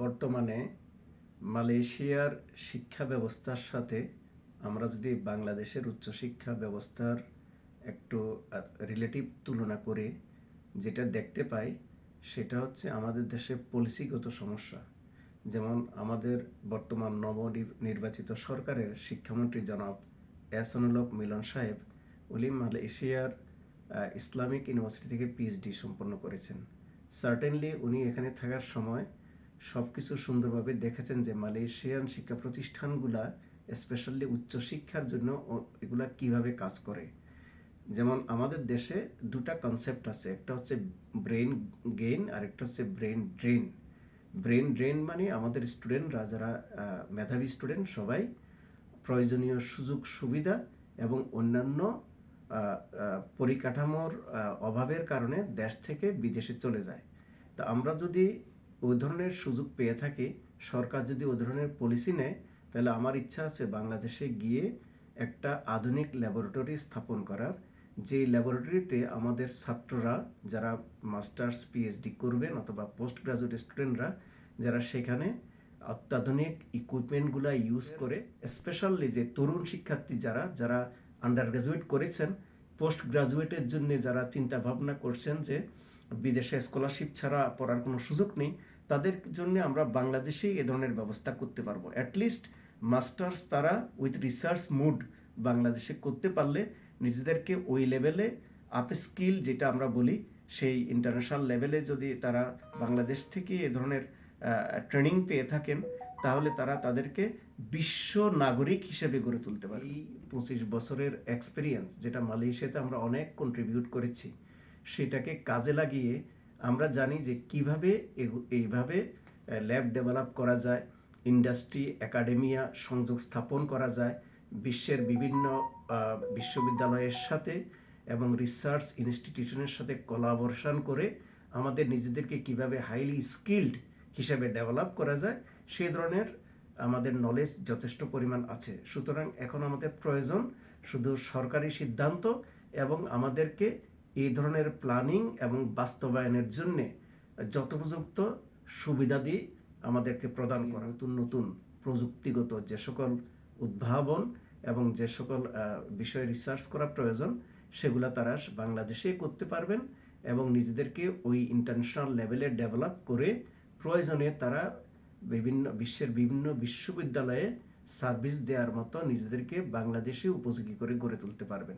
বর্তমানে মালয়েশিয়ার শিক্ষা ব্যবস্থার সাথে আমরা যদি বাংলাদেশের উচ্চশিক্ষা ব্যবস্থার একটু রিলেটিভ তুলনা করে যেটা দেখতে পাই সেটা হচ্ছে আমাদের দেশে পলিসিগত সমস্যা। যেমন আমাদের বর্তমান নবনির্বাচিত সরকারের শিক্ষামন্ত্রী জনাব এহসানুল হক মিলন সাহেব উনি মালয়েশিয়ার ইসলামিক ইউনিভার্সিটি থেকে পিএইচডি সম্পন্ন করেছেন। সার্টেনলি উনি এখানে থাকার সময় সব কিছু সুন্দরভাবে দেখেছেন যে মালয়েশিয়ান শিক্ষা প্রতিষ্ঠানগুলা স্পেশালি উচ্চশিক্ষার জন্য এগুলা কিভাবে কাজ করে। যেমন আমাদের দেশে দুটা কনসেপ্ট আছে, একটা হচ্ছে ব্রেন গেইন আর একটা হচ্ছে ব্রেন ড্রেন। ব্রেন ড্রেন মানে আমাদের স্টুডেন্টরা যারা মেধাবী স্টুডেন্ট সবাই প্রয়োজনীয় সুযোগ সুবিধা এবং অন্যান্য পরিকাঠামোর অভাবের কারণে দেশ থেকে বিদেশে চলে যায়। তা আমরা যদি ওই ধরনের সুযোগ পেয়ে থাকি, সরকার যদি ওই ধরনের পলিসি নেয়, তাহলে আমার ইচ্ছা আছে বাংলাদেশে গিয়ে একটা আধুনিক ল্যাবরেটরি স্থাপন করার, যে ল্যাবরেটরিতে আমাদের ছাত্ররা যারা মাস্টার্স পিএইচডি করবেন অথবা পোস্ট গ্রাজুয়েট স্টুডেন্টরা যারা সেখানে অত্যাধুনিক ইকুইপমেন্টগুলো ইউজ করে, স্পেশালি যে তরুণ শিক্ষার্থী যারা যারা আন্ডার গ্রাজুয়েট করেছেন, পোস্ট গ্রাজুয়েটের জন্য যারা চিন্তা ভাবনা করছেন যে বিদেশে স্কলারশিপ ছাড়া পড়ার কোনো সুযোগ নেই, তাদের জন্য আমরা বাংলাদেশেই এ ধরনের ব্যবস্থা করতে পারবো। অ্যাটলিস্ট মাস্টার্স তারা উইথ রিসার্চ মুড বাংলাদেশে করতে পারলে নিজেদেরকে ওই লেভেলে আপ স্কিল যেটা আমরা বলি, সেই ইন্টারন্যাশনাল লেভেলে যদি তারা বাংলাদেশ থেকে এ ধরনের ট্রেনিং পেয়ে থাকেন, তাহলে তারা তাদেরকে বিশ্ব নাগরিক হিসেবে গড়ে তুলতে পারে। এই 25 বছরের এক্সপিরিয়েন্স যেটা মালয়েশিয়াতে আমরা অনেক কন্ট্রিবিউট করেছি, সেটাকে কাজে লাগিয়ে আমরা জানি যে কিভাবে এইভাবে ল্যাব ডেভেলপ করা যায়, ইন্ডাস্ট্রি একাডেমিয়া সংযোগ স্থাপন করা যায় বিশ্বের বিভিন্ন বিশ্ববিদ্যালয়ের সাথে এবং রিসার্চ ইনস্টিটিউশনের সাথে কোলাবোরেশন করে আমাদের নিজেদেরকে কিভাবে হাইলি স্কিল্ড হিসেবে ডেভেলপ করা যায়, সেই ধরনের আমাদের নলেজ যথেষ্ট পরিমাণ আছে। সুতরাং এখন আমাদের প্রয়োজন শুধু সরকারি সিদ্ধান্ত এবং আমাদেরকে এই ধরনের প্ল্যানিং এবং বাস্তবায়নের জন্যে যথোপযুক্ত সুবিধাদি আমাদেরকে প্রদান করা। নতুন নতুন প্রযুক্তিগত যে সকল উদ্ভাবন এবং যে সকল বিষয়ে রিসার্চ করা প্রয়োজন, সেগুলো তারা বাংলাদেশে করতে পারবেন এবং নিজেদেরকে ওই ইন্টারন্যাশনাল লেভেলে ডেভেলপ করে প্রয়োজনে তারা বিশ্বের বিভিন্ন বিশ্ববিদ্যালয়ে সার্ভিস দেওয়ার মতো নিজেদেরকে বাংলাদেশে উপযোগী করে গড়ে তুলতে পারবেন।